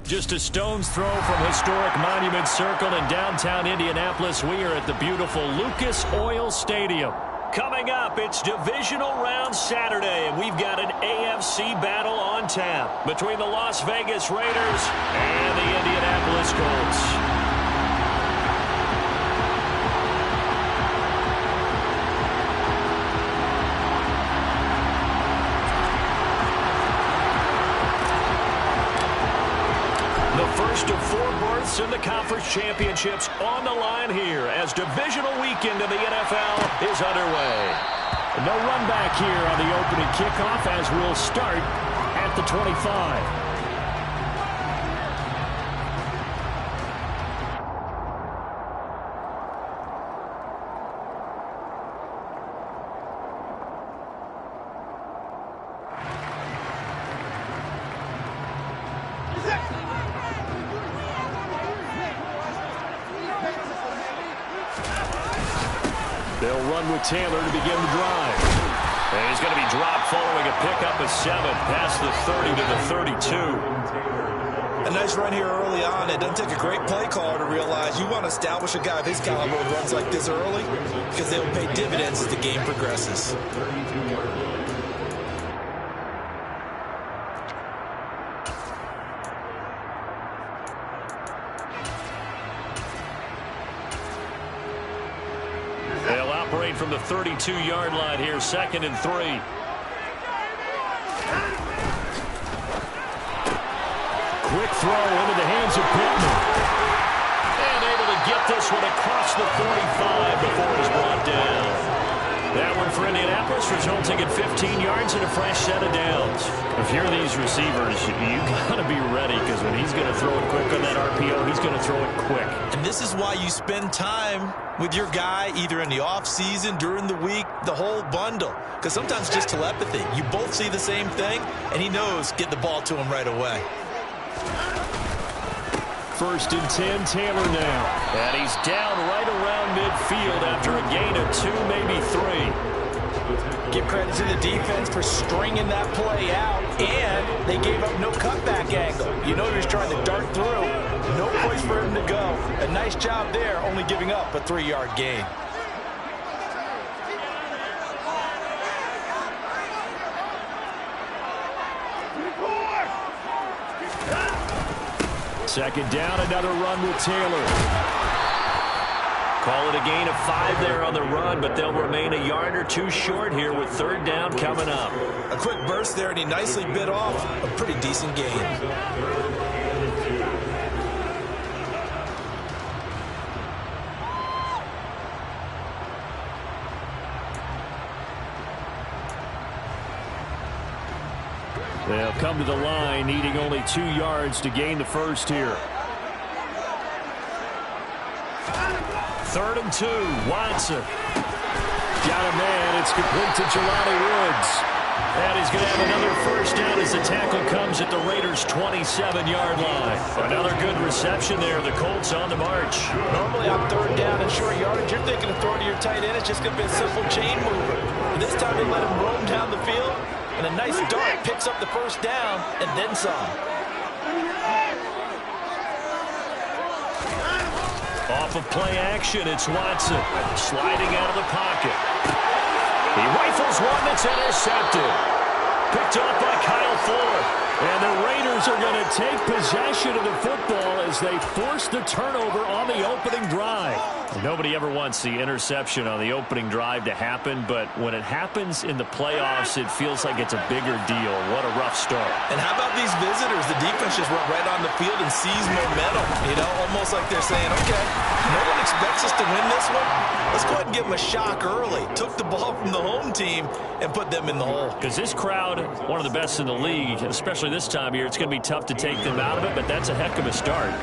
Just a stone's throw from historic Monument Circle in downtown Indianapolis. We are at the beautiful Lucas Oil Stadium. Coming up, it's Divisional Round Saturday, and we've got an AFC battle on tap between the Las Vegas Raiders and the Indianapolis Colts. First of 4 berths in the conference championships on the line here as divisional weekend in the NFL is underway. No run back here on the opening kickoff as we'll start at the 25. They'll run with Taylor to begin the drive. And he's going to be dropped following a pickup of 7 past the 30 to the 32. A nice run here early on. It doesn't take a great play caller to realize you want to establish a guy of his caliber who runs like this early because they'll pay dividends as the game progresses. They'll operate from the 32-yard line here, 2nd and 3. Quick throw into the hands of Pittman. And able to get this one across the 45 before it was brought down. That one for Indianapolis, resulting in 15 yards and a fresh set of downs. If you're these receivers, you got to be ready because when he's going to throw it quick on that RPO, he's going to throw it quick. And this is why you spend time with your guy either in the offseason, during the week, the whole bundle. Because sometimes just telepathy. You both see the same thing, and he knows get the ball to him right away. 1st and 10, Taylor now. And he's down right around midfield after a gain of 2, maybe 3. Give credit to the defense for stringing that play out, and they gave up no cutback angle. You know he was trying to dart through. No place for him to go. A nice job there, only giving up a 3-yard gain. Second down, another run with Taylor. Call it a gain of 5 there on the run, but they'll remain a yard or 2 short here with 3rd down coming up. A quick burst there, and he nicely bit off a pretty decent gain. They'll come to the line, needing only 2 yards to gain the first here. 3rd and 2, Watson. Got a man, it's complete to Jelani Woods. And he's going to have another first down as the tackle comes at the Raiders' 27-yard line. Another good reception there, the Colts on the march. Normally on 3rd down and short yardage, you're thinking of throwing to your tight end. It's just going to be a simple chain mover. But this time they let him roam down the field. And a nice dart picks up the first down and then some. Off of play action, it's Watson sliding out of the pocket. He rifles one that's intercepted. Picked up by Kyle Fuller. And the Raiders are going to take possession of the football as they force the turnover on the opening drive. Nobody ever wants the interception on the opening drive to happen, but when it happens in the playoffs, it feels like it's a bigger deal. What a rough start. And how about these visitors? The defense just went right on the field and seized momentum. You know, almost like they're saying, okay, no one expects us to win this one. Let's go ahead and give them a shock early. Took the ball from the home team and put them in the hole. Because this crowd, one of the best in the league, especially this time of year, it's going to be tough to take them out of it, but that's a heck of a start.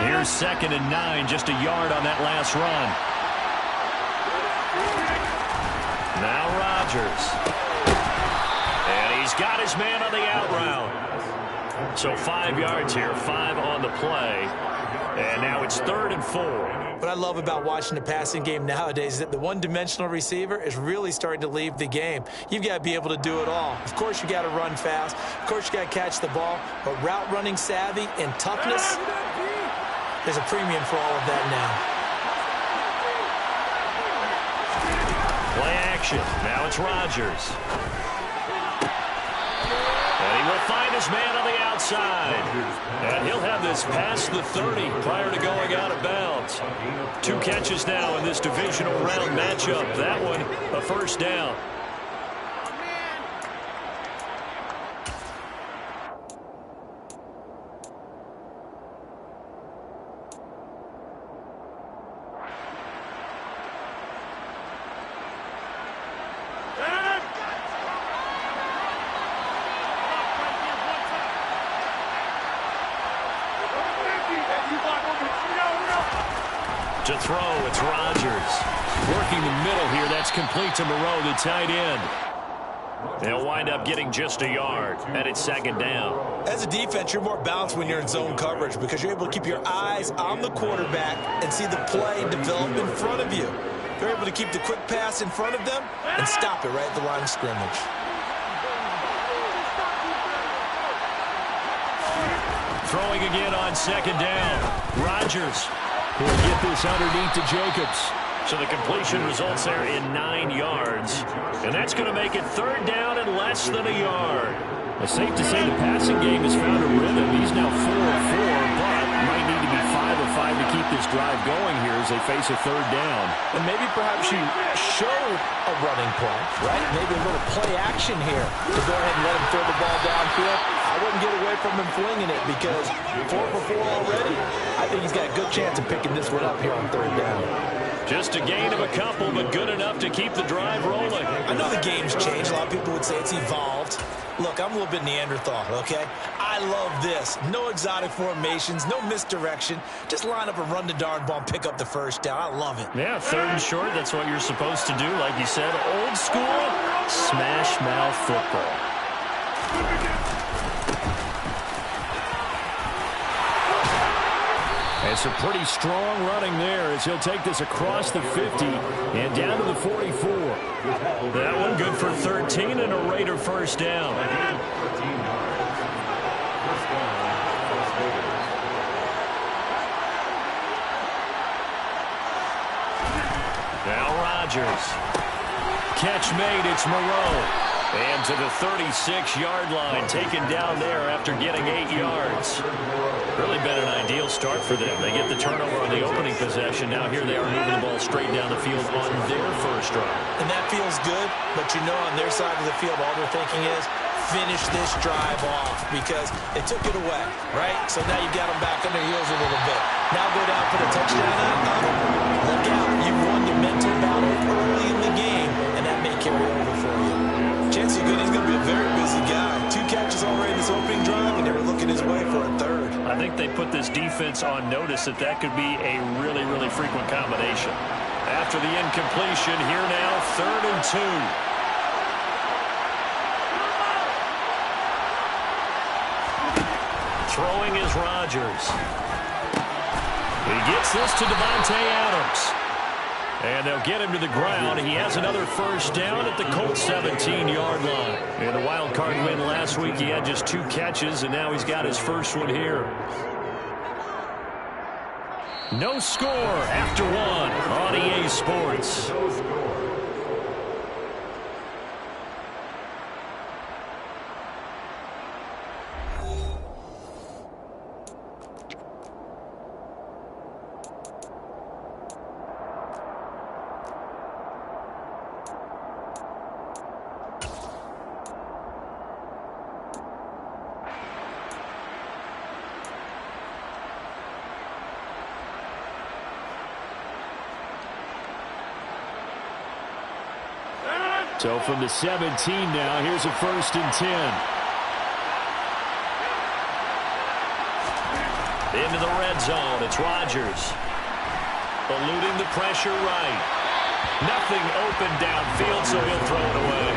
Here's 2nd and 9, just a yard on that last run. Now Rodgers. And he's got his man on the out route. So 5 yards here, 5 on the play. And now it's 3rd and 4. What I love about watching the passing game nowadays is that the one-dimensional receiver is really starting to leave the game. You've got to be able to do it all. Of course, you got to run fast. Of course, you got to catch the ball. But route running savvy and toughness, there's a premium for all of that now. Play action. Now it's Rodgers. And he will find his man on the outside. And he'll have this past the 30 prior to going out of bounds. 2 catches now in this divisional round matchup. That one, a first down. To throw, it's Rodgers. Working the middle here, that's complete to Moreau, the tight end. They'll wind up getting just a yard, and it's second down. As a defense, you're more balanced when you're in zone coverage because you're able to keep your eyes on the quarterback and see the play develop in front of you. You're able to keep the quick pass in front of them and stop it right at the line of scrimmage. Throwing again on second down. Rodgers will get this underneath to Jacobs. So the completion results there in 9 yards. And that's going to make it third down and less than a yard. It's safe to say the passing game has found a rhythm. He's now 4 of 4, but might need to be 5 of 5 to keep this drive going here as they face a third down. And maybe perhaps you show a running play, right? Maybe a little play action here to go ahead and let him throw the ball downfield. I wouldn't get away from him flinging it because 4 for 4 already. I think he's got a good chance of picking this one up here on third down. Just a gain of a couple, but good enough to keep the drive rolling. I know the game's changed. A lot of people would say it's evolved. Look, I'm a little bit Neanderthal, okay? I love this. No exotic formations, no misdirection. Just line up and run the darn ball and pick up the first down. I love it. Yeah, third and short, that's what you're supposed to do. Like you said, old school, smash mouth football. And some pretty strong running there as he'll take this across the 50 and down to the 44. That one good for 13 and a Raider first down. Now Rodgers. Catch made, it's Moreau. And to the 36-yard line, taken down there after getting 8 yards. Really been an ideal start for them. They get the turnover on the opening possession. Now here they are moving the ball straight down the field on their first drive. And that feels good, but you know on their side of the field, all they're thinking is, finish this drive off because they took it away, right? So now you've got them back on their heels a little bit. Now go down, put a touchdown on them. Look out. You've won the mental battle early in the game, and that may carry over for you. Chances are good he's going to be a very busy guy. 2 catches already in this opening drive, and they were looking his way for a third. I think they put this defense on notice that that could be a really, really frequent combination. After the incompletion, here now, 3rd and 2. Throwing is Rodgers. He gets this to Davante Adams. And they'll get him to the ground. He has another first down at the Colts 17-yard line. In the wild card win last week, he had just 2 catches, and now he's got his first one here. No score after 1 on EA Sports. So from the 17 now, here's a 1st and 10. Into the red zone, it's Rodgers. Eluding the pressure right. Nothing open downfield, so he'll throw it away.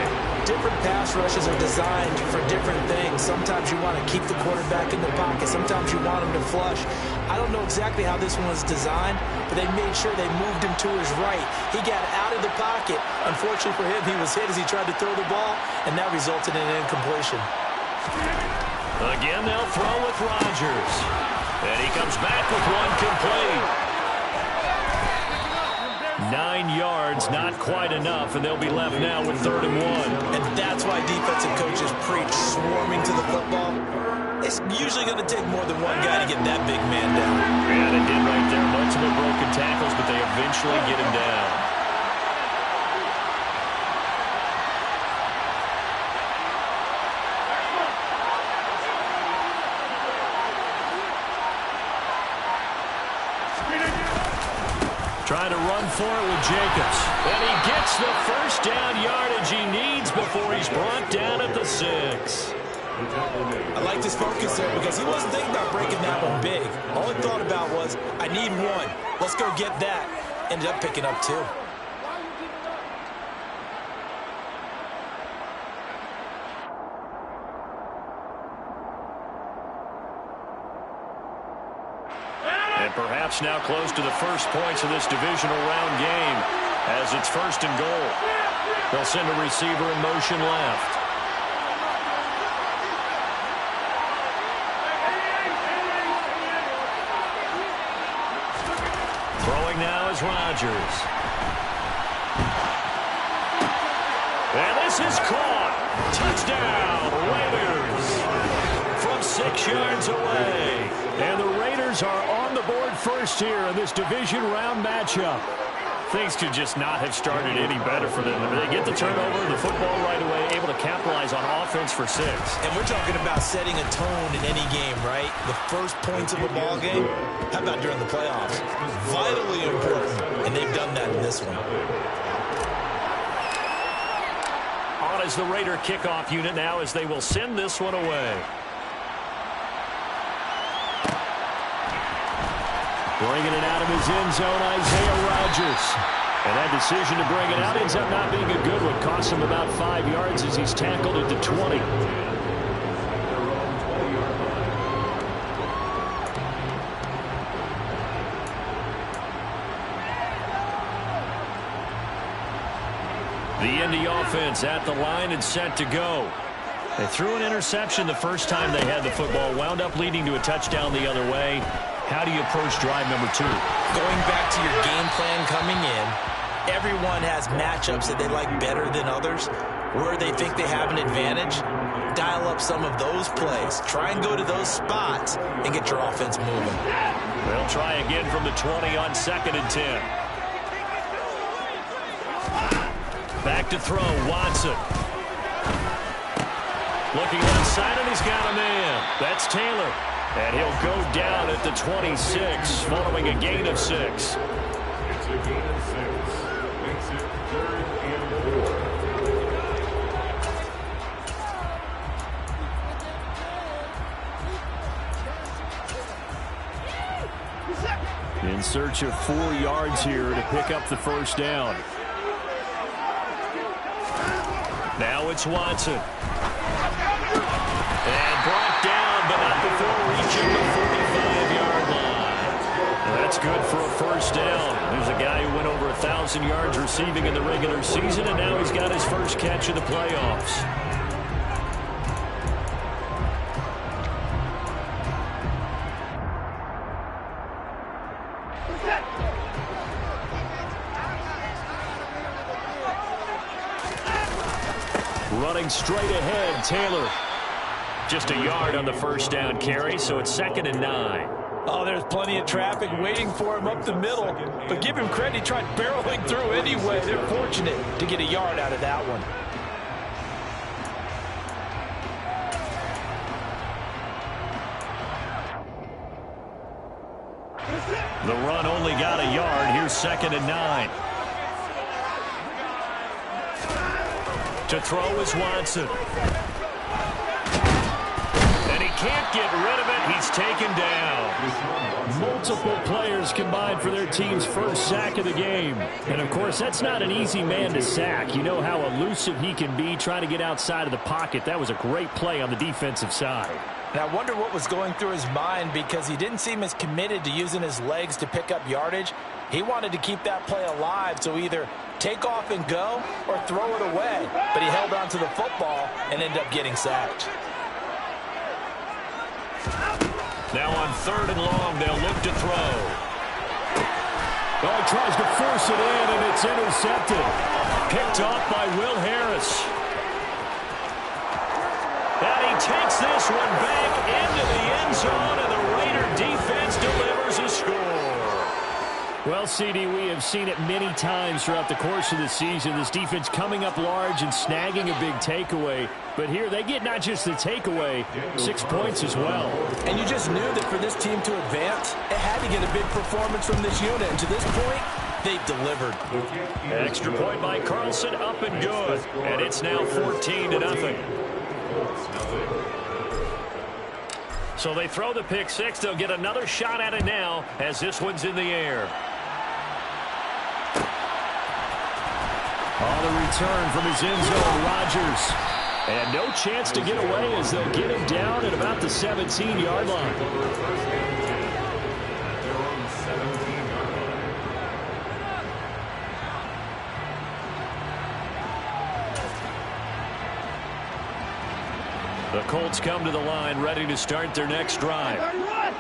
different pass rushes are designed for different things. Sometimes you want to keep the quarterback in the pocket. Sometimes you want him to flush. I don't know exactly how this one was designed, but they made sure they moved him to his right. He got out of the pocket. Unfortunately for him, he was hit as he tried to throw the ball, and that resulted in an incompletion. Again, they'll throw with Rodgers. And he comes back with one complete. 9 yards, not quite enough, and they'll be left now with 3rd and 1. And that's why defensive coaches preach swarming to the football. It's usually going to take more than one guy to get that big man down. Yeah, they did right there. Multiple broken tackles, but they eventually get him down. Trying to run for it with Jacobs. And he gets the first down yardage he needs before he's brought down at the 6. I like this focus there because he wasn't thinking about breaking that one big. All he thought about was, I need one. Let's go get that. Ended up picking up 2. And perhaps now close to the first points of this divisional round game as it's 1st and goal. They'll send a receiver in motion left. Throwing now is Rodgers. And this is caught. Touchdown, Raiders. From 6 yards away. And the Raiders are on the board first here in this division round matchup. Things could just not have started any better for them. They get the turnover, the football right away, able to capitalize on offense for 6. And we're talking about setting a tone in any game, right? The first points of a ball game. How about during the playoffs? Vitally important, and they've done that in this one. On is the Raider kickoff unit now as they will send this one away. Bringing it out of his end zone, Isaiah Rodgers. And that decision to bring it out ends up not being a good one. Costs him about 5 yards as he's tackled at the 20. The Indy offense at the line and set to go. They threw an interception the first time they had the football, wound up leading to a touchdown the other way. How do you approach drive number 2? Going back to your game plan coming in, everyone has matchups that they like better than others. Where they think they have an advantage, dial up some of those plays. Try and go to those spots and get your offense moving. They'll try again from the 20 on 2nd and 10. Back to throw, Watson. Looking inside, and he's got a man. That's Taylor. And he'll go down at the 26 following a gain of 6. It's a gain of 6. Makes it 3rd and 4. In search of 4 yards here to pick up the first down. Now it's Watson. And brought down, but not before reaching the 45-yard line. That's good for a first down. There's a guy who went over 1,000 yards receiving in the regular season, and now he's got his first catch in the playoffs. Running straight ahead, Taylor. Just a yard on the first down carry, so it's 2nd and 9. Oh, there's plenty of traffic waiting for him up the middle. But give him credit, he tried barreling through anyway. They're fortunate to get a yard out of that one. The run only got a yard. Here's 2nd and 9. To throw is Watson. And he can't get rid of it. He's taken down. Multiple players combined for their team's first sack of the game. And, of course, that's not an easy man to sack. You know how elusive he can be trying to get outside of the pocket. That was a great play on the defensive side. And I wonder what was going through his mind, because he didn't seem as committed to using his legs to pick up yardage. He wanted to keep that play alive, so either take off and go or throw it away. But he held on to the football and ended up getting sacked. Now on 3rd and long, they'll look to throw. Oh, he tries to force it in, and it's intercepted. Picked off by Will Harris. And he takes this one back into the end zone, and the Raider defense delivers a score. Well, CD, we have seen it many times throughout the course of the season. This defense coming up large and snagging a big takeaway. But here they get not just the takeaway, 6 points as well. And you just knew that for this team to advance, it had to get a big performance from this unit. And to this point, they've delivered. Extra point by Carlson, up and good. And it's now 14-0. So they throw the pick six. They'll get another shot at it now as this one's in the air. On the return from his end zone, Rodgers. And no chance to get away as they'll get him down at about the 17-yard line. The Colts come to the line ready to start their next drive.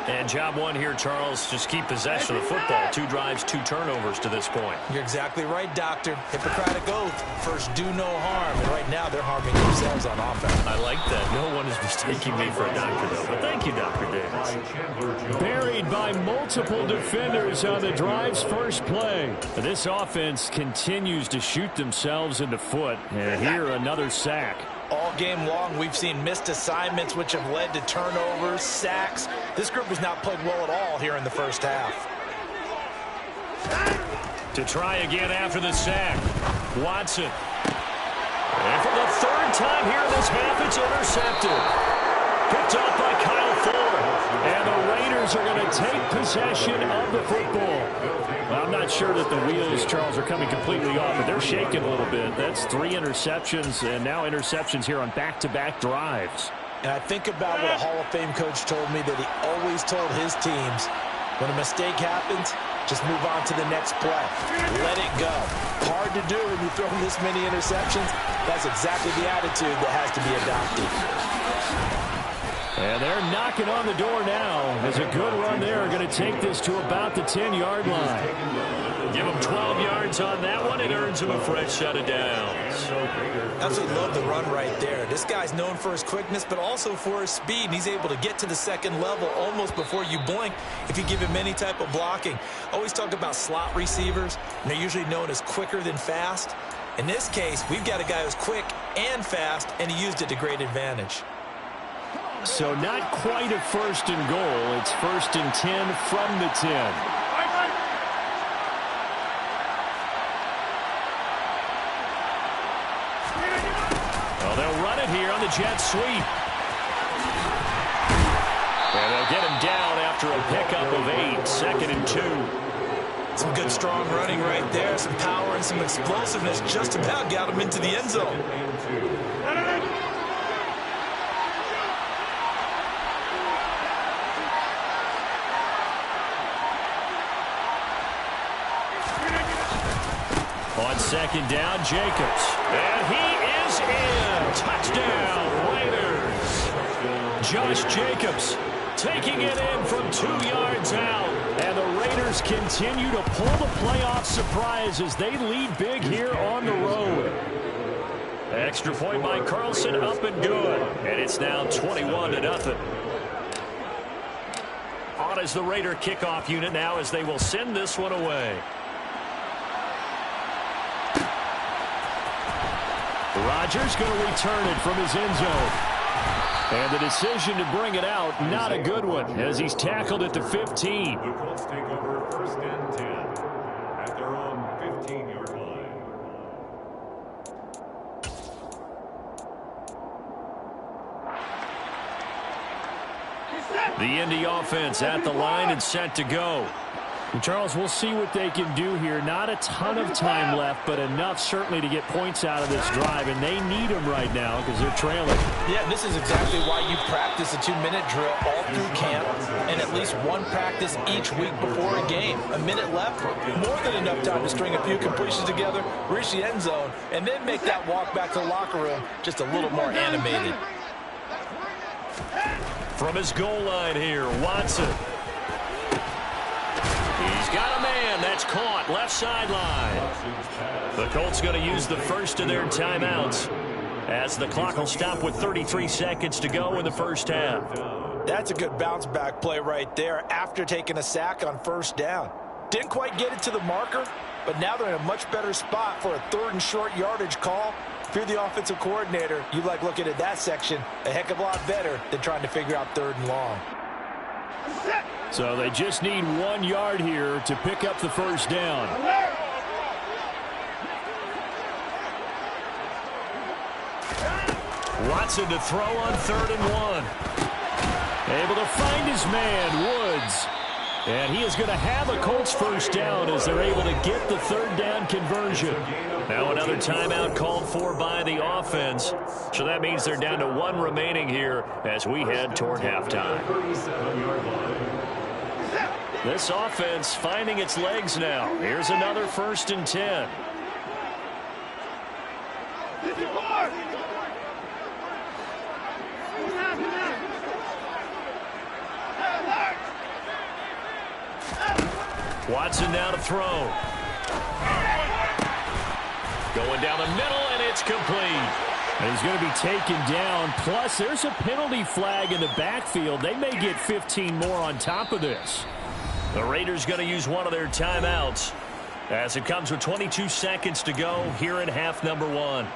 And job one here, Charles, just keep possession of the football. 2 drives, 2 turnovers to this point. You're exactly right, Doctor. Hippocratic oath. First, do no harm. And right now, they're harming themselves on offense. I like that. No one is mistaking me for a doctor, though. But thank you, Dr. Davis. Buried by multiple defenders on the drive's first play. This offense continues to shoot themselves in the foot. And here, another sack. All game long, we've seen missed assignments, which have led to turnovers, sacks. This group has not played well at all here in the first half. To try again after the sack, Watson. And for the 3rd time here in this half, it's intercepted. Picked up by Kyle Ford. And the Raiders are going to take possession of the football. Well, I'm not sure that the wheels, Charles, are coming completely off, but they're shaking a little bit. That's 3 interceptions, and now interceptions here on back-to-back drives. And I think about what a Hall of Fame coach told me that he always told his teams, when a mistake happens, just move on to the next play. Let it go. Hard to do when you throw this many interceptions. That's exactly the attitude that has to be adopted. And they're knocking on the door now as a good run there are going to take this to about the 10-yard line. Give him 12 yards on that one. It earns him a fresh set of downs. Absolutely love the run right there. This guy's known for his quickness, but also for his speed. And he's able to get to the second level almost before you blink if you give him any type of blocking. Always talk about slot receivers, and they're usually known as quicker than fast. In this case, we've got a guy who's quick and fast, and he used it to great advantage. So not quite a 1st and goal. It's 1st and 10 from the 10. Well, they'll run it here on the jet sweep. And they'll get him down after a pickup of 8, 2nd and 2. Some good, strong running right there. Some power and some explosiveness just about got him into the end zone. On 2nd down, Jacobs. And he is in. Touchdown, Raiders. Josh Jacobs taking it in from 2 yards out. And the Raiders continue to pull the playoff surprise as they lead big here on the road. Extra point by Carlson, up and good. And it's now 21-0. On is the Raider kickoff unit now as they will send this one away. Rodgers going to return it from his end zone. And the decision to bring it out, not a good one, as he's tackled at the 15. The Colts take over 1st and 10 at their own 15-yard line. The Indy offense at the line and set to go. And Charles, we'll see what they can do here. Not a ton of time left, but enough certainly to get points out of this drive, and they need them right now because they're trailing. Yeah, this is exactly why you practice a 2-minute drill all through camp and at least one practice each week before a game. A minute left, more than enough time to string a few completions together, reach the end zone, and then make that walk back to the locker room just a little more animated. From his goal line here, Watson. He's got a man. That's caught. Left sideline. The Colts going to use the first of their timeouts as the clock will stop with 33 seconds to go in the first half. That's a good bounce-back play right there after taking a sack on first down. Didn't quite get it to the marker, but now they're in a much better spot for a 3rd and short yardage call. If you're the offensive coordinator, you like looking at that section a heck of a lot better than trying to figure out 3rd and long. So they just need 1 yard here to pick up the first down. Watson to throw on 3rd and 1. Able to find his man, Woods. And he is going to have a Colts first down as they're able to get the 3rd down conversion. Now another timeout called for by the offense. So that means they're down to 1 remaining here as we head toward halftime. This offense finding its legs now. Here's another 1st and 10. Watson now to throw. Going down the middle, and it's complete. And he's going to be taken down. Plus, there's a penalty flag in the backfield. They may get 15 more on top of this. The Raiders going to use one of their timeouts as it comes with 22 seconds to go here in half number 1.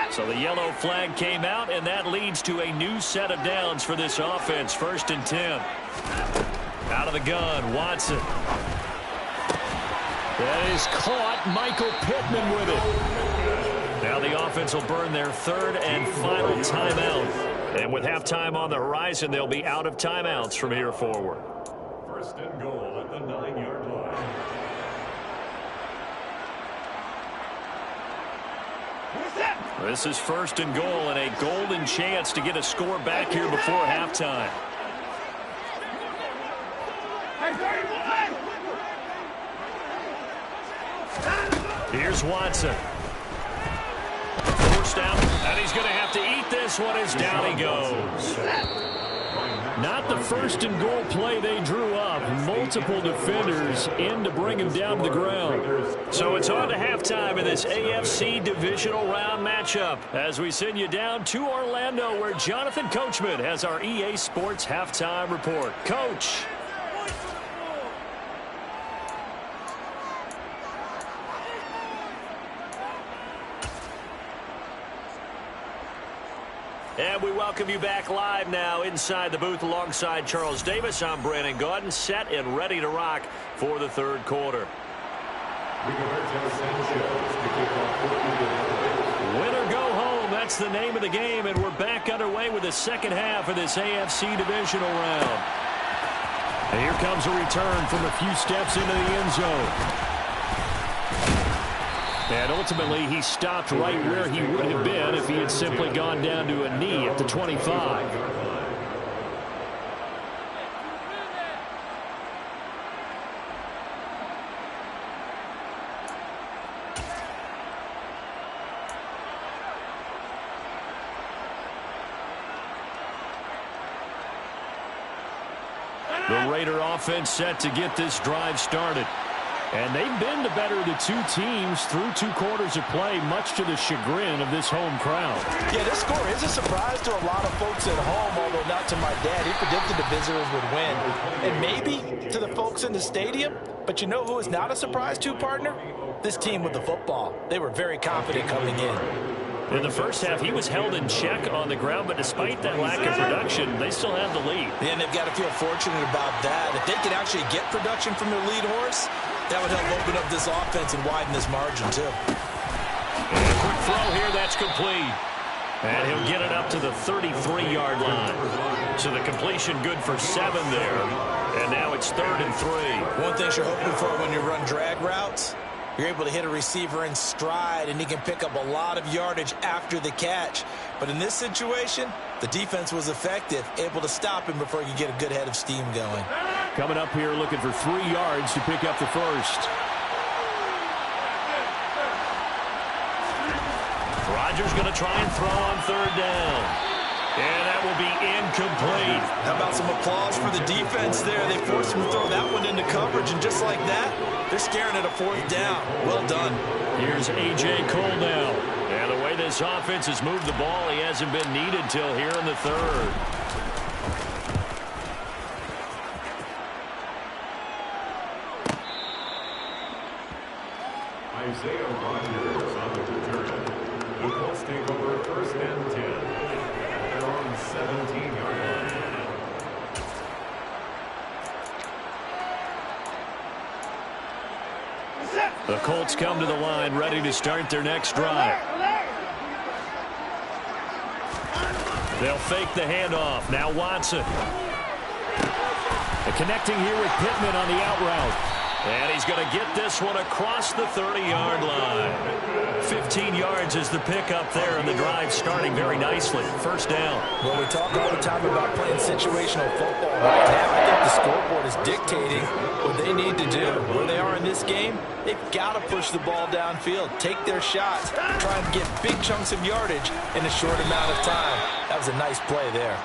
So the yellow flag came out, and that leads to a new set of downs for this offense. 1st and 10. Out of the gun, Watson. That is caught. Michael Pittman with it. Now the offense will burn their 3rd and final timeout. And with halftime on the horizon, they'll be out of timeouts from here forward. 1st and goal at the 9-yard line. This is 1st and goal and a golden chance to get a score back here before halftime. Here's Watson. Forced out, and he's going to have to eat this one as down he goes. Not the 1st and goal play they drew up. Multiple defenders in to bring him down to the ground. So it's on to halftime in this AFC Divisional Round matchup as we send you down to Orlando where Jonathan Coachman has our EA Sports Halftime Report. Coach. And we welcome you back live now inside the booth alongside Charles Davis. I'm Brandon Gaudin, set and ready to rock for the 3rd quarter. Win or go home, that's the name of the game, and we're back underway with the second half of this AFC Divisional Round. And here comes a return from a few steps into the end zone. And ultimately, he stopped right where he would have been if he had simply gone down to a knee at the 25. The Raider offense set to get this drive started. And they've been the better of the 2 teams through 2 quarters of play, much to the chagrin of this home crowd. Yeah, this score is a surprise to a lot of folks at home, although not to my dad. He predicted the visitors would win. And maybe to the folks in the stadium. But you know who is not a surprise to, partner? This team with the football. They were very confident coming in. In the first half, he was held in check on the ground, but despite that lack of production, they still have the lead. And they've got to feel fortunate about that. If they can actually get production from their lead horse, that would help open up this offense and widen this margin, too. And a quick throw here, that's complete. And he'll get it up to the 33-yard line. So the completion good for 7 there. And now it's 3rd and 3. One thing you're hoping for when you run drag routes, you're able to hit a receiver in stride, and he can pick up a lot of yardage after the catch. But in this situation, the defense was effective, able to stop him before he could get a good head of steam going. Coming up here looking for 3 yards to pick up the first. Rodgers going to try and throw on 3rd down. And that will be incomplete. How about some applause for the defense there? They forced him to throw that one into coverage, and just like that, they're staring at a 4th down. Well done. Here's A.J. Cole now. And the way this offense has moved the ball, he hasn't been needed till here in the 3rd. Isaiah Rodgers on the return. The Colts take over 1st and 10. They're on 17-yard line. The Colts come to the line ready to start their next drive. They'll fake the handoff. Now Watson. And connecting here with Pittman on the out route. And he's going to get this one across the 30-yard line. 15 yards is the pickup there, and the drive starting very nicely. 1st down. Well, we talk all the time about playing situational football. Right now, I think the scoreboard is dictating what they need to do. Where they are in this game, they've got to push the ball downfield, take their shots, try and get big chunks of yardage in a short amount of time. That was a nice play there.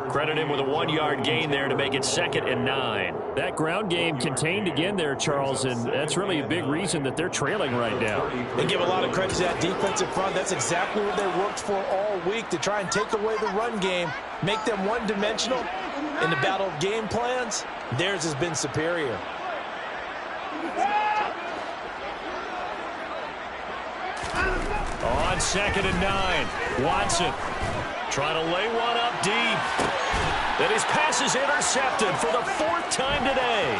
Credit him with a 1-yard gain there to make it 2nd and 9. That ground game contained again there, Charles, and that's really a big reason that they're trailing right now. They give a lot of credit to that defensive front. That's exactly what they worked for all week, to try and take away the run game, make them one-dimensional. In the battle of game plans, theirs has been superior. On 2nd and 9, Watson trying to lay one up deep. And his pass is intercepted for the 4th time today.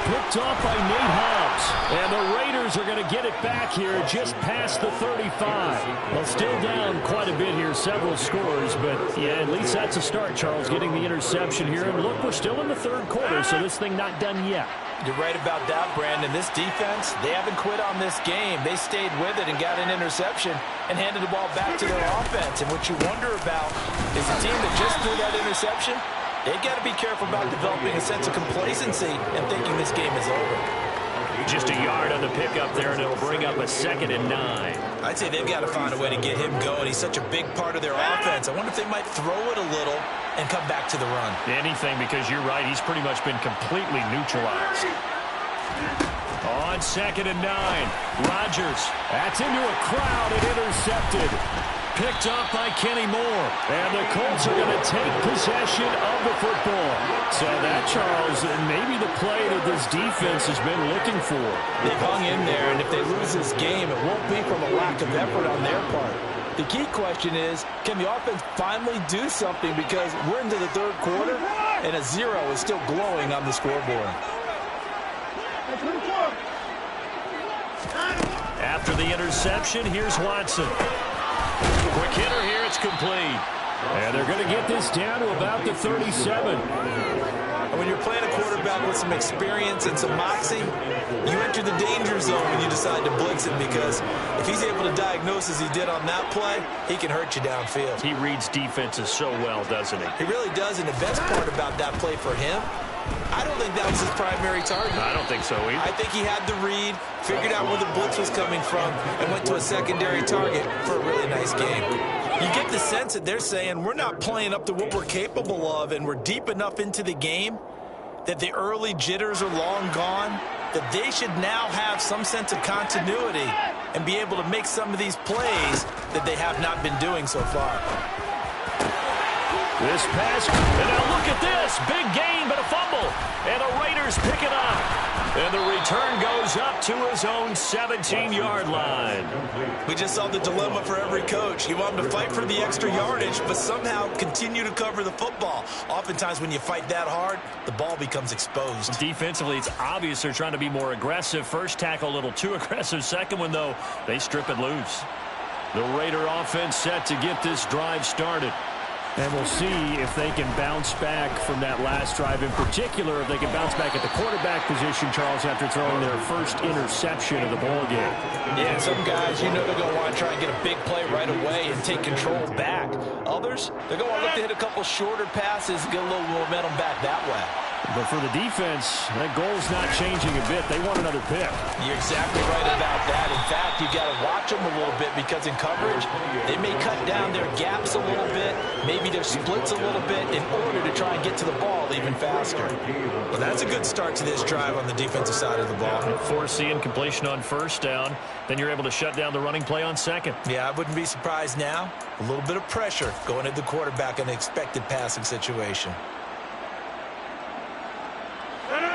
Picked off by Nate Hobbs. And the Raiders are going to get it back here just past the 35. Well, still down quite a bit here, several scores. But, yeah, at least that's a start, Charles, getting the interception here. And look, we're still in the 3rd quarter, so this thing not done yet. You're right about that, Brandon. This defense, they haven't quit on this game. They stayed with it and got an interception and handed the ball back to their offense. And what you wonder about is a team that just threw that interception, they've got to be careful about developing a sense of complacency and thinking this game is over. Just a yard on the pickup there, and it'll bring up a 2nd and 9. I'd say they've got to find a way to get him going. He's such a big part of their offense. I wonder if they might throw it a little and come back to the run. Anything, because you're right, he's pretty much been completely neutralized. On 2nd and 9, Rodgers. That's into a crowd and intercepted. Picked up by Kenny Moore. And the Colts are going to take possession of the football. So that, Charles, maybe the play that this defense has been looking for. They've hung in there, and if they lose this game, it won't be from a lack of effort on their part. The key question is, can the offense finally do something, because we're into the 3rd quarter, and a 0 is still glowing on the scoreboard. After the interception, here's Watson. Quick hitter here, it's complete. And they're going to get this down to about the 37. And when you're playing a quarterback with some experience and some moxie, you enter the danger zone when you decide to blitz him, because if he's able to diagnose as he did on that play, he can hurt you downfield. He reads defenses so well, doesn't he? He really does, and the best part about that play for him, I don't think that was his primary target. I don't think so either. I think he had the read, figured out where the blitz was coming from, and went to a secondary target for a really nice game. You get the sense that they're saying we're not playing up to what we're capable of, and we're deep enough into the game that the early jitters are long gone, that they should now have some sense of continuity and be able to make some of these plays that they have not been doing so far. This pass, and now look at this. Big gain, but a fumble. And the Raiders pick it up. And the return goes up to his own 17-yard line. We just saw the dilemma for every coach. You want him to fight for the extra yardage, but somehow continue to cover the football. Oftentimes when you fight that hard, the ball becomes exposed. Defensively, it's obvious they're trying to be more aggressive. First tackle a little too aggressive. Second one, though, they strip it loose. The Raider offense set to get this drive started. And we'll see if they can bounce back from that last drive. In particular, if they can bounce back at the quarterback position, Charles, after throwing their first interception of the ball game. Yeah, some guys, you know they're going to want to try and get a big play right away and take control back. Others, they're going to want to look to hit a couple shorter passes, get a little momentum back that way. But for the defense, that goal's not changing a bit. They want another pick. You're exactly right about that. In fact, you've got to watch them a little bit because in coverage, they may cut down their gaps a little bit, maybe their splits a little bit in order to try and get to the ball even faster. Well, that's a good start to this drive on the defensive side of the ball. Forcing completion on first down, then you're able to shut down the running play on second. Yeah, I wouldn't be surprised now. A little bit of pressure going at the quarterback in an expected passing situation.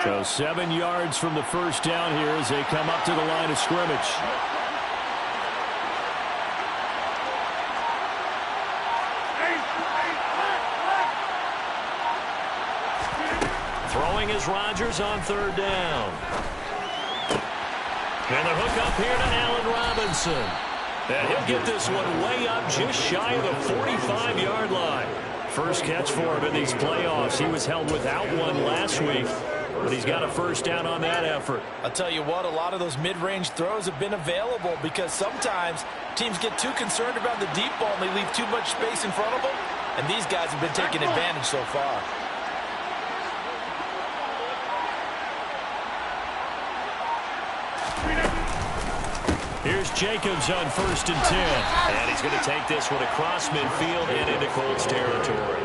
So 7 yards from the first down here as they come up to the line of scrimmage. Throwing is Rodgers on third down. And the hook up here to Allen Robinson. And he'll get this one way up just shy of the 45-yard line. First catch for him in these playoffs. He was held without one last week, but he's got a first down on that effort. I'll tell you what, a lot of those mid-range throws have been available because sometimes teams get too concerned about the deep ball and they leave too much space in front of them, and these guys have been taking advantage so far. Here's Jacobs on 1st and 10. And he's going to take this one across midfield and into Colts territory.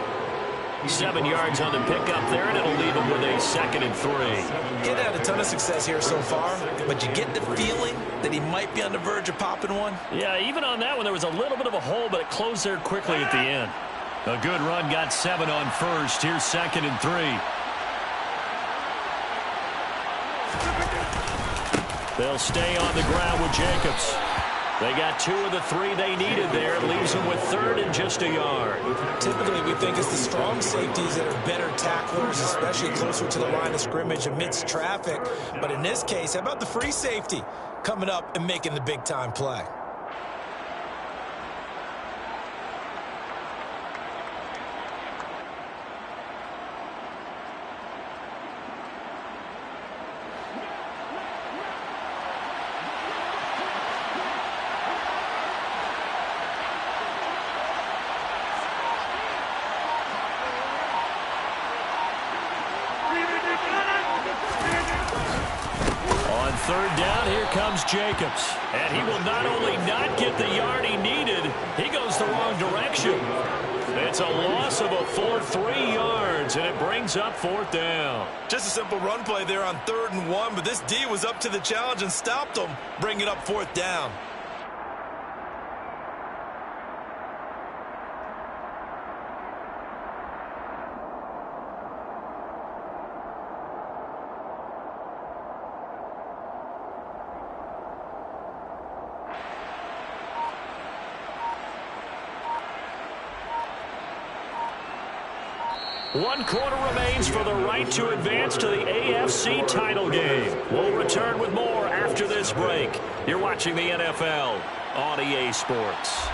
7 yards on the pickup there, and it'll leave him with a 2nd and 3. He had a ton of success here so far, but you get the feeling that he might be on the verge of popping one. Yeah, even on that one, there was a little bit of a hole, but it closed there quickly at the end. A good run, got 7 on first. Here's 2nd and 3. They'll stay on the ground with Jacobs. They got 2 of the 3 they needed there. It leaves them with 3rd and just a yard. Typically, we think it's the strong safeties that are better tacklers, especially closer to the line of scrimmage amidst traffic. But in this case, how about the free safety coming up and making the big-time play? Third down, here comes Jacobs. And he will not only not get the yard he needed, he goes the wrong direction. It's a loss of a full 3 yards, and it brings up 4th down. Just a simple run play there on 3rd and 1, but this D was up to the challenge and stopped him, bringing up 4th down. One quarter remains for the right to advance to the AFC title game. We'll return with more after this break. You're watching the NFL on EA Sports.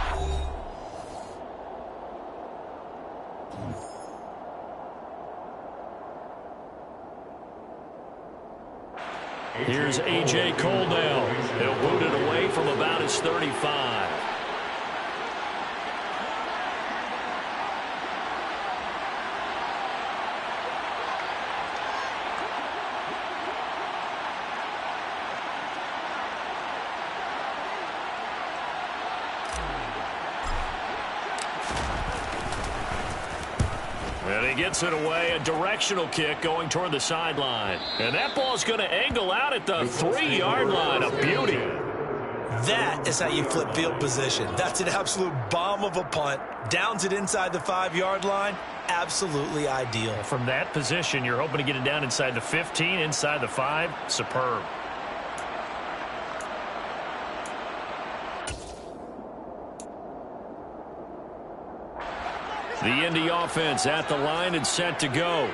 Here's A.J. Cole now. He'll boot it away from about his 35. And he gets it away, a directional kick going toward the sideline. And that ball's going to angle out at the 3-yard line. A beauty. That is how you flip field position. That's an absolute bomb of a punt. Downs it inside the 5-yard line. absolutely ideal. From that position, you're hoping to get it down inside the 15, inside the 5. Superb. The Indy offense at the line and set to go.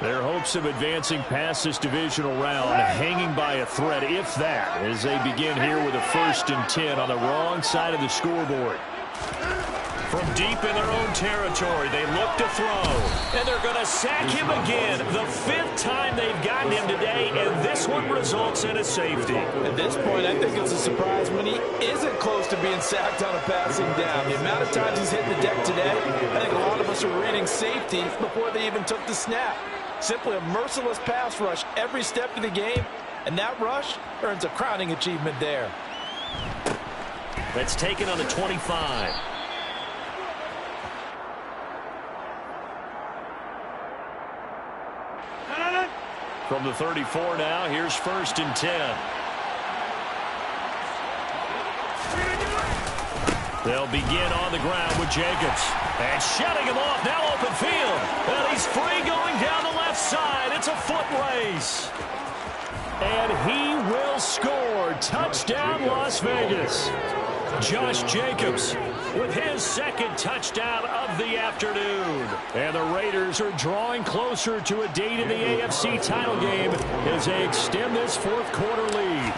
Their hopes of advancing past this divisional round hanging by a thread, if that, as they begin here with a 1st and 10 on the wrong side of the scoreboard. From deep in their own territory, they look to throw. And they're going to sack him again. The 5th time they've gotten him today, and this one results in a safety. At this point, I think it's a surprise when he isn't close to being sacked on a passing down. The amount of times he's hit the deck today, I think a lot of us are reading safety before they even took the snap. Simply a merciless pass rush every step of the game, and that rush earns a crowning achievement there. That's taken on the 25. From the 34 now, here's 1st and 10. They'll begin on the ground with Jacobs. And shutting him off, now open field. And he's free going down the left side. It's a foot race. And he will score. Touchdown, Las Vegas. Josh Jacobs with his 2nd touchdown of the afternoon. And the Raiders are drawing closer to a date in the AFC title game as they extend this 4th quarter lead.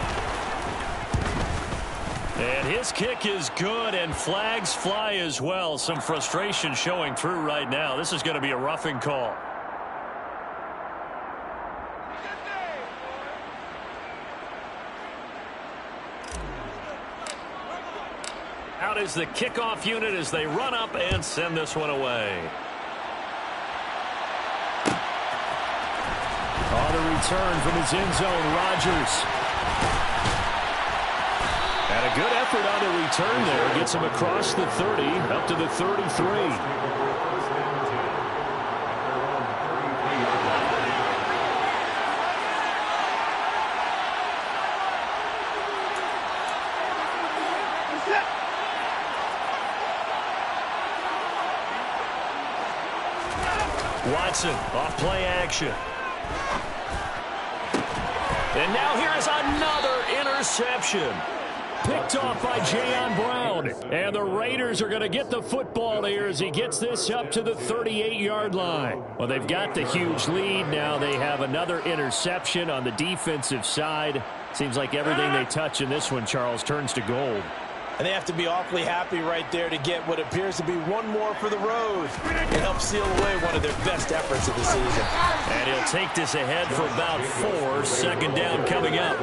And his kick is good, and flags fly as well. Some frustration showing through right now. This is going to be a roughing call. Out is the kickoff unit as they run up and send this one away. On the return from his end zone, Rodgers. And a good effort on the return there. Gets him across the 30, up to the 33. Watson off play action. And now here is another interception. Picked off by Jayon Brown. And the Raiders are going to get the football here as he gets this up to the 38-yard line. Well, they've got the huge lead. Now they have another interception on the defensive side. Seems like everything they touch in this one, Charles, turns to gold. And they have to be awfully happy right there to get what appears to be one more for the road. It helps seal away one of their best efforts of the season. And he'll take this ahead for about 4. 2nd down coming up.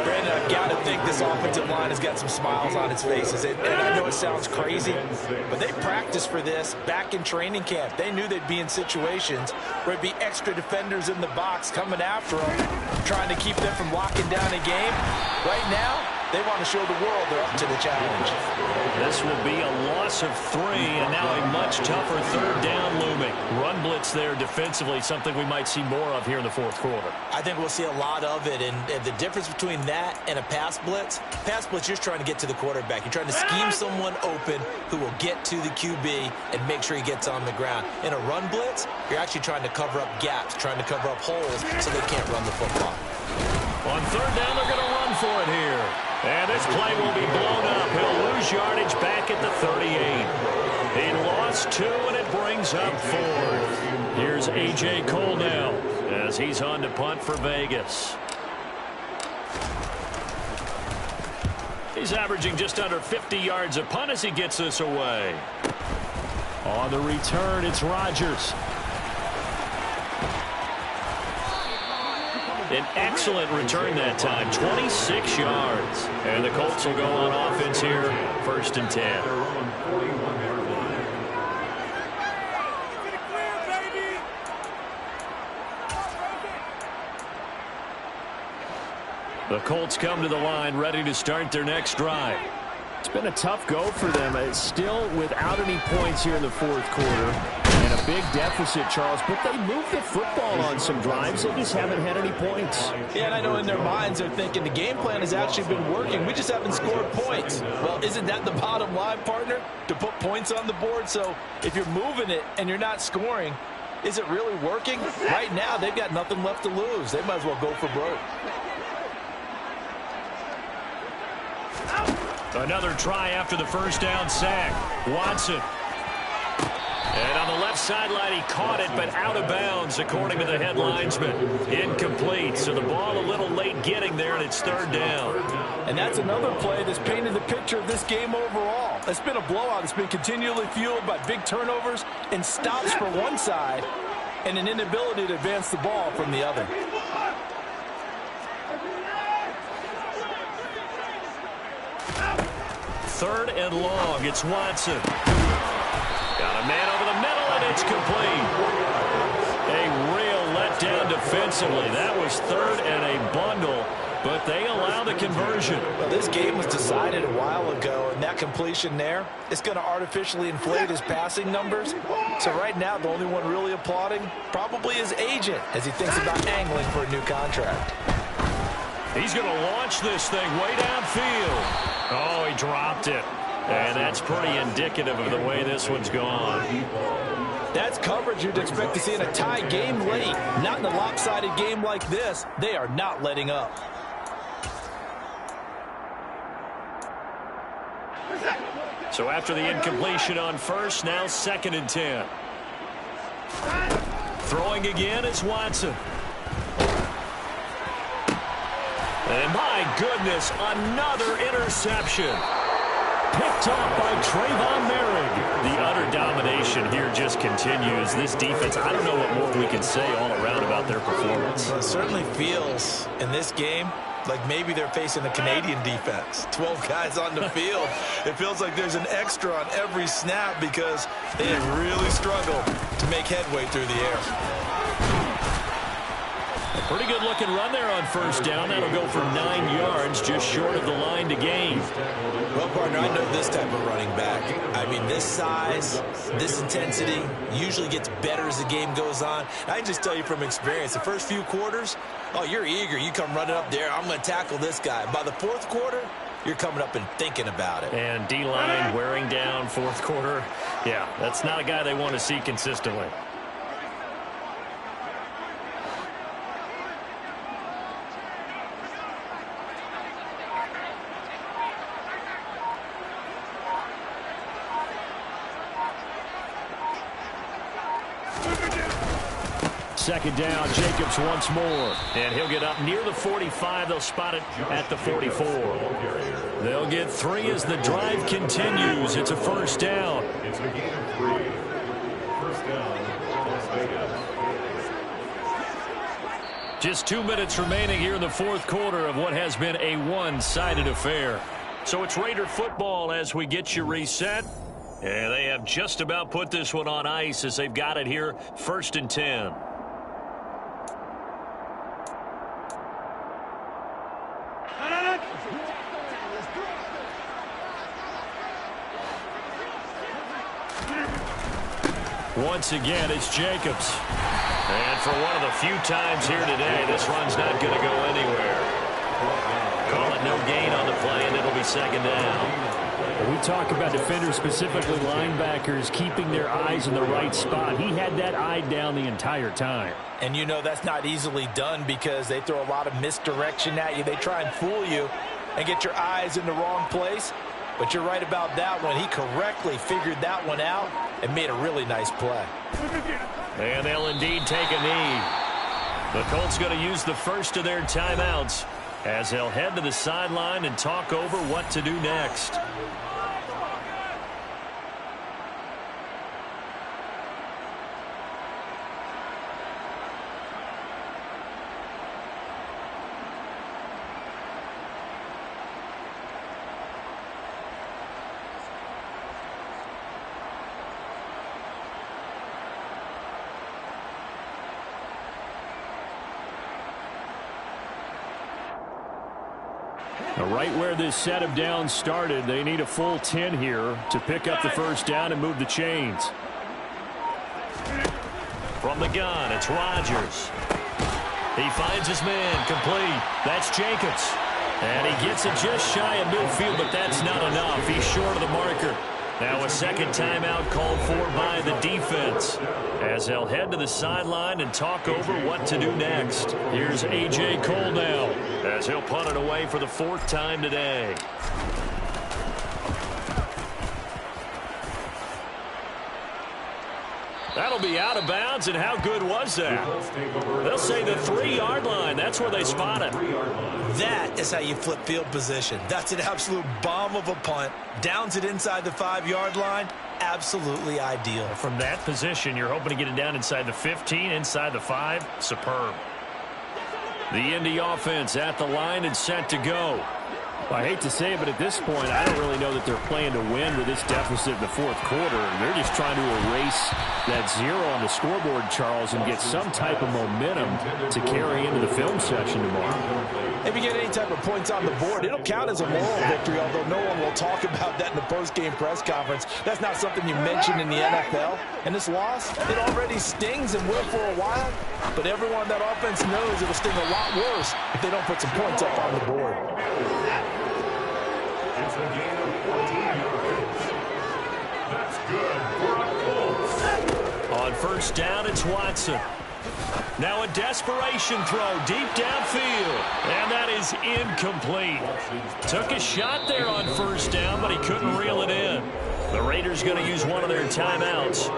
Brandon, I've got to think this offensive line has got some smiles on its faces. And I know it sounds crazy, but they practiced for this back in training camp. They knew they'd be in situations where it'd be extra defenders in the box coming after them, trying to keep them from locking down a game. Right now, they want to show the world they're up to the challenge. This will be a loss of 3, and now a much tougher 3rd down looming. Run blitz there defensively, something we might see more of here in the 4th quarter. I think we'll see a lot of it, and the difference between that and a pass blitz, you're trying to get to the quarterback. You're trying to scheme someone open who will get to the QB and make sure he gets on the ground. In a run blitz, you're actually trying to cover up gaps, trying to cover up holes so they can't run the football. On 3rd down, they're going to run for it here. And this play will be blown up. He'll lose yardage back at the 38. He lost 2, and it brings up 4. Here's A.J. Cole now as he's on to punt for Vegas. He's averaging just under 50 yards a punt as he gets this away. On the return, it's Rodgers. An excellent return that time, 26 yards. And the Colts will go on offense here, 1st and 10. The Colts come to the line, ready to start their next drive. It's been a tough go for them. It's still without any points here in the 4th quarter. And And a big deficit, Charles, but they moved the football on some drives. They just haven't had any points. Yeah, and I know in their minds they're thinking the game plan has actually been working. We just haven't scored points. Well, isn't that the bottom line, partner? To put points on the board? So if you're moving it and you're not scoring, is it really working? Right now, they've got nothing left to lose. They might as well go for broke. Another try after the first down sack. Watson. And on the left sideline, he caught it, but out of bounds, according to the head linesman. Incomplete, so the ball a little late getting there, and it's third down. And that's another play that's painted the picture of this game overall. It's been a blowout. It's been continually fueled by big turnovers and stops for one side and an inability to advance the ball from the other. Third and long, it's Watson. Got a man over the middle, and it's complete. A real letdown defensively. That was third and a bundle, but they allow the conversion. Well, this game was decided a while ago, and that completion there, it's going to artificially inflate his passing numbers. So right now, the only one really applauding probably his agent as he thinks about angling for a new contract. He's going to launch this thing way downfield. Oh, he dropped it. And that's pretty indicative of the way this one's gone. That's coverage you'd expect to see in a tie game late. Not in a lopsided game like this. They are not letting up. So after the incompletion on first, now 2nd and 10. Throwing again is Watson. And my goodness, another interception. Picked up by Trayvon Merrick. The utter domination here just continues. This defense, I don't know what more we can say all around about their performance. Well, it certainly feels in this game like maybe they're facing a Canadian defense. 12 guys on the field. It feels like there's an extra on every snap because they have really struggled to make headway through the air. Pretty good looking run there on first down. That'll go for 9 yards, just short of the line to gain. Well, partner, I know this type of running back. I mean, this size, this intensity usually gets better as the game goes on. I can just tell you from experience, the first few quarters, oh, you're eager. You come running up there, I'm going to tackle this guy. By the fourth quarter, you're coming up and thinking about it. And D-line wearing down fourth quarter. Yeah, that's not a guy they want to see consistently. Second down, Jacobs once more. And he'll get up near the 45. They'll spot it at the 44. They'll get 3 as the drive continues. It's a first down. It's a gain of 3. First down, Las Vegas. Just 2 minutes remaining here in the fourth quarter of what has been a one-sided affair. So it's Raider football as we get you reset. And they have just about put this one on ice as they've got it here, 1st and 10. Once again, it's Jacobs. And for one of the few times here today, this run's not going to go anywhere. Call it no gain on the play, and it'll be second down. We talk about defenders, specifically linebackers, keeping their eyes in the right spot. He had that eye down the entire time. And you know that's not easily done because they throw a lot of misdirection at you. They try and fool you and get your eyes in the wrong place. But you're right about that one. He correctly figured that one out and made a really nice play. And they'll indeed take a knee. The Colts going to use the first of their timeouts as they'll head to the sideline and talk over what to do next. Right where this set of downs started, they need a full 10 here to pick up the first down and move the chains. From the gun, it's Rodgers. He finds his man, complete. That's Jacobs. And he gets it just shy of midfield, but that's not enough. He's short of the marker. Now a second timeout called for by the defense, as they'll head to the sideline and talk over what to do next. Here's A.J. Cole now, as he'll punt it away for the 4th time today. That'll be out of bounds, and how good was that? They'll say the 3-yard line. That's where they spot it. That is how you flip field position. That's an absolute bomb of a punt. Downs it inside the 5-yard line. Absolutely ideal. From that position, you're hoping to get it down inside the 15, inside the 5. Superb. The Indy offense at the line and set to go. Well, I hate to say it, but at this point, I don't really know that they're playing to win with this deficit in the 4th quarter. They're just trying to erase that 0 on the scoreboard, Charles, and get some type of momentum to carry into the film session tomorrow. If you get any type of points on the board, it'll count as a moral victory, although no one will talk about that in the post-game press conference. That's not something you mention in the NFL. And this loss, it already stings and will for a while. But everyone on that offense knows it'll sting a lot worse if they don't put some points up on the board. It's a gain of 14 yards. That's good for a Colts. On first down, it's Watson. Now a desperation throw deep downfield, and that is incomplete. Took a shot there on first down, but he couldn't reel it in. The Raiders going to use one of their timeouts.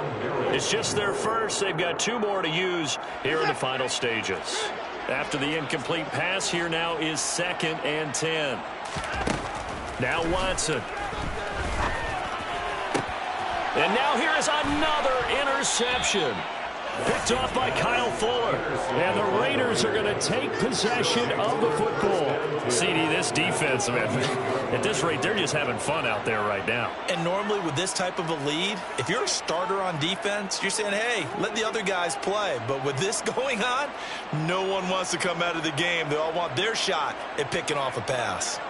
It's just their first. They've got 2 more to use here in the final stages. After the incomplete pass, here now is 2nd and 10. Now Watson. And now here is another interception. Picked off by Kyle Fuller. And the Raiders are going to take possession of the football. CD, this defense, man, at this rate, they're just having fun out there right now. And normally with this type of a lead, if you're a starter on defense, you're saying, hey, let the other guys play. But with this going on, no one wants to come out of the game. They all want their shot at picking off a pass.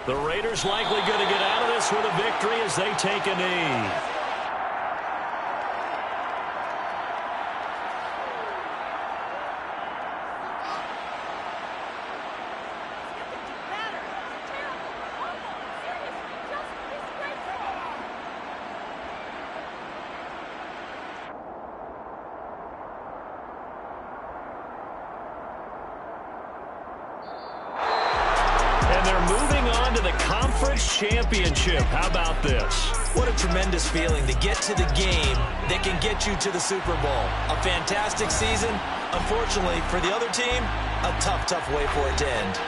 The Raiders likely going to get out of this with a victory as they take a knee. Championship. How about this? What a tremendous feeling to get to the game that can get you to the Super Bowl. A fantastic season. Unfortunately, for the other team, a tough, tough way for it to end.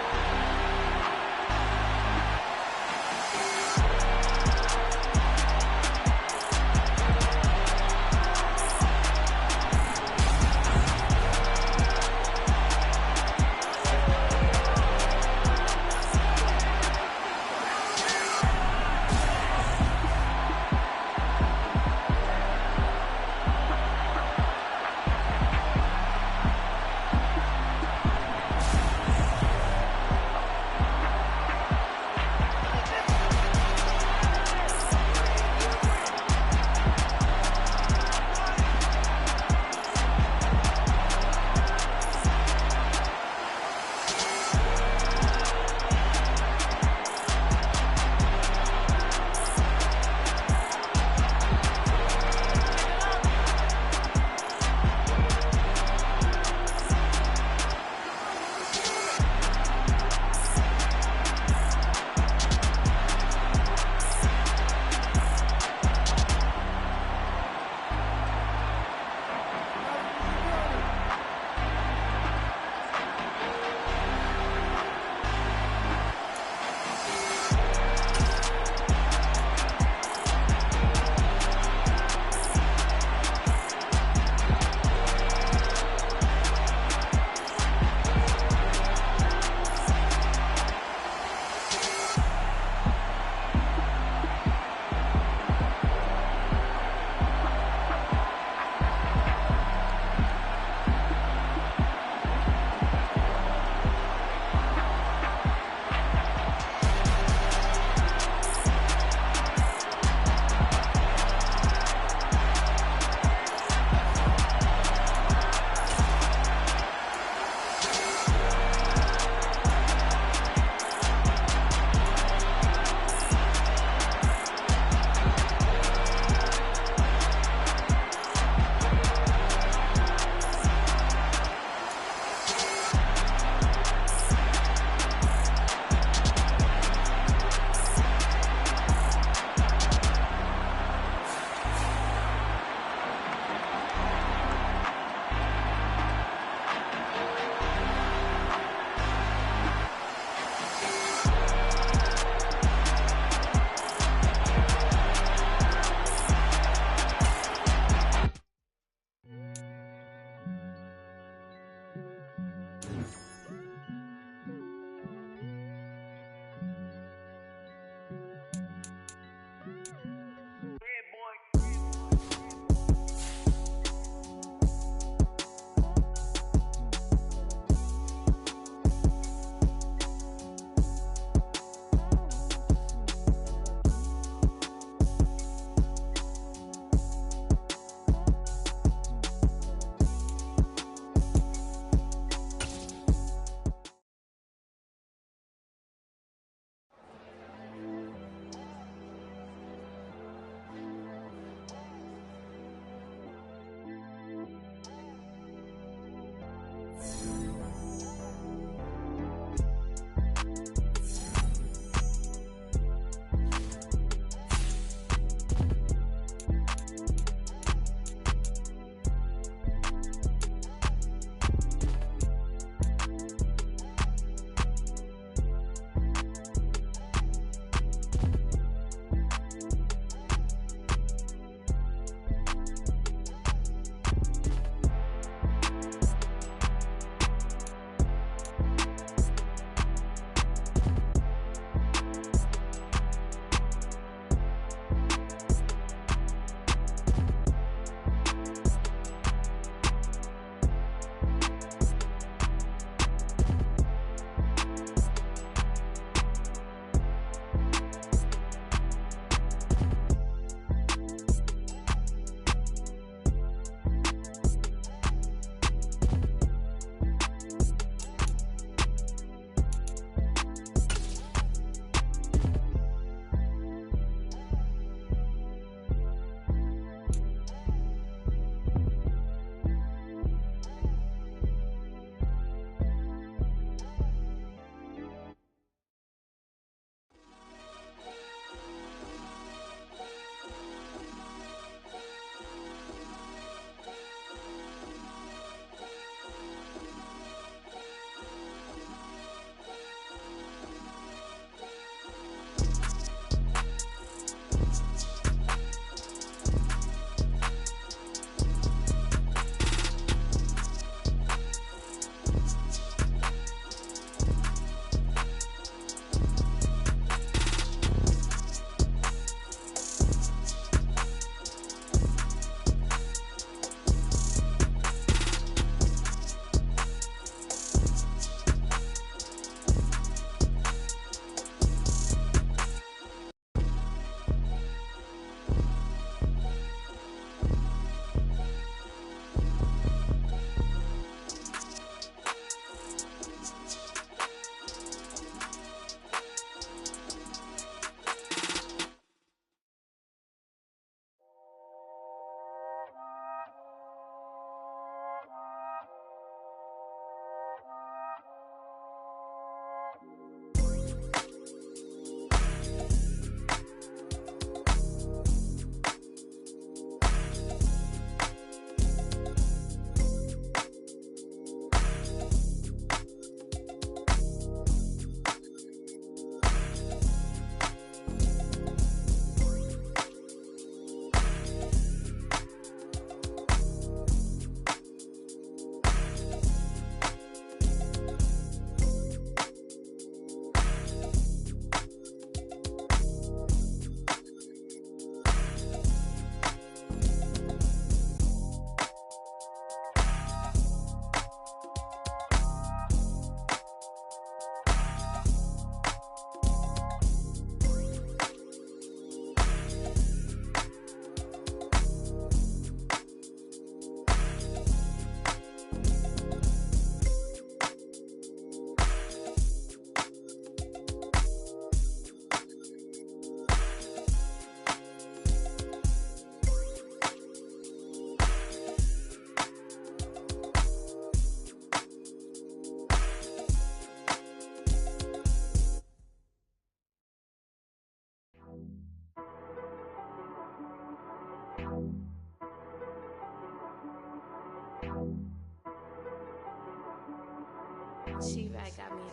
She-Rag got me.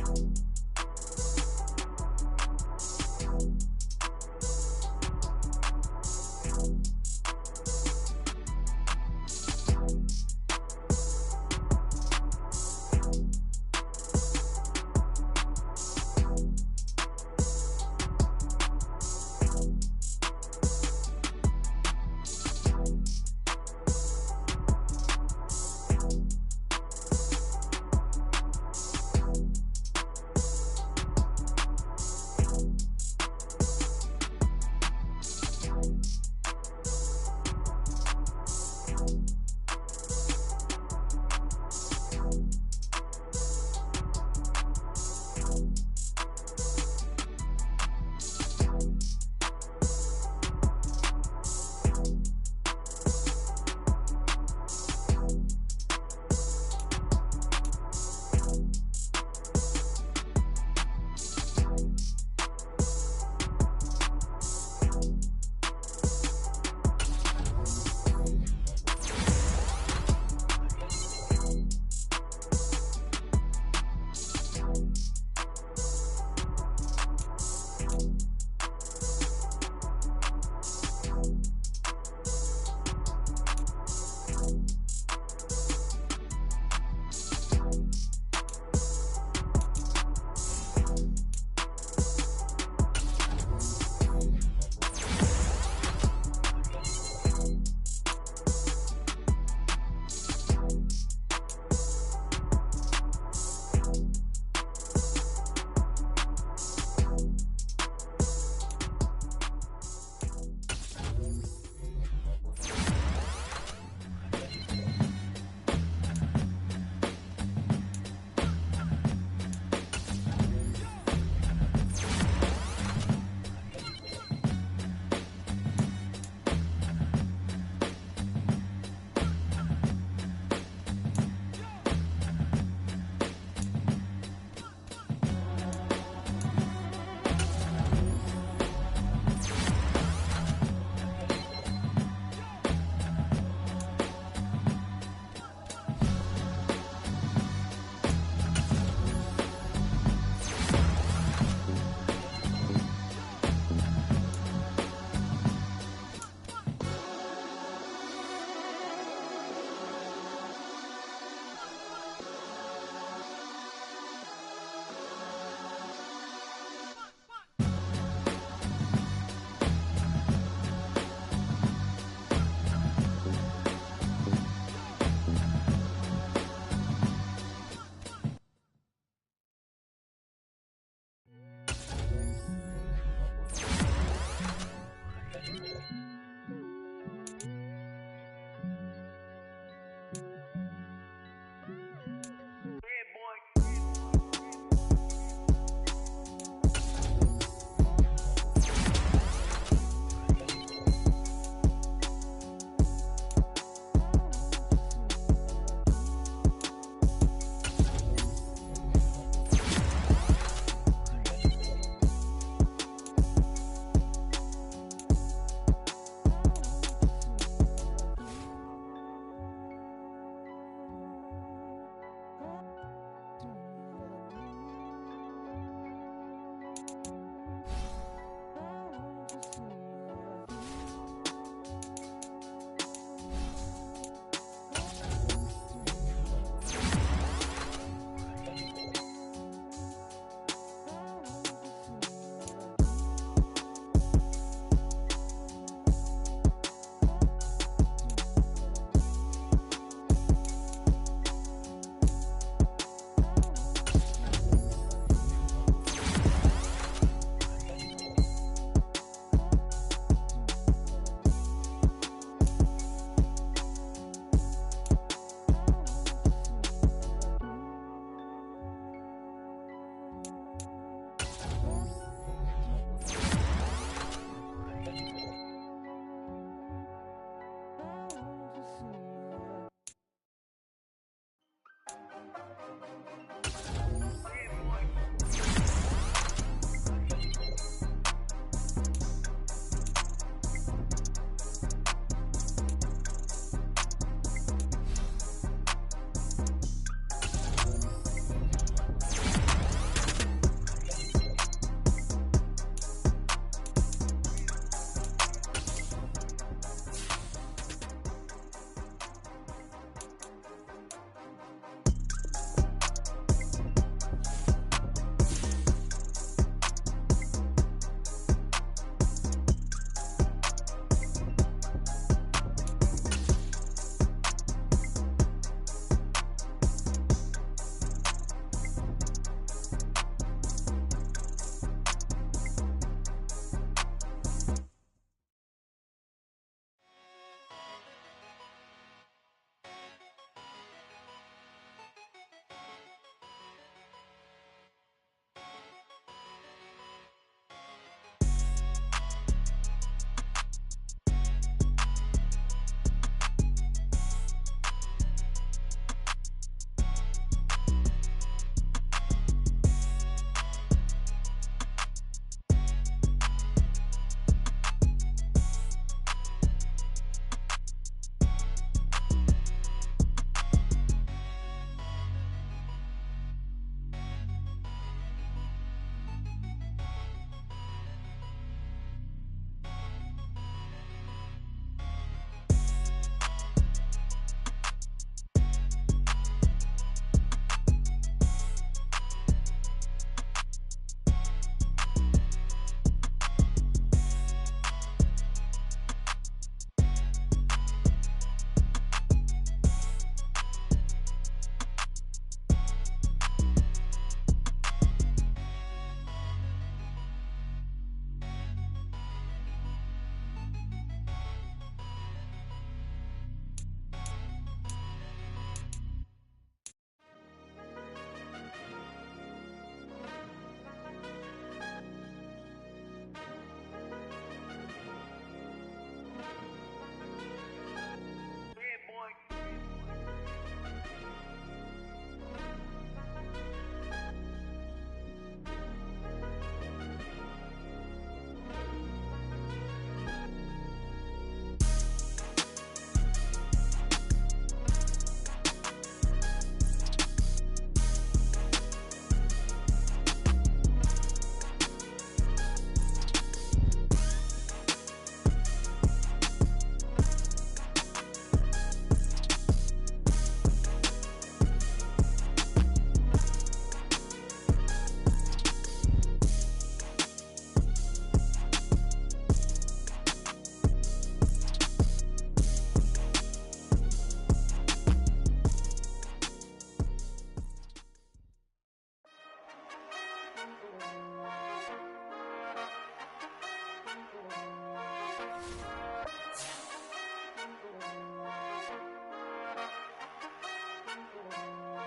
You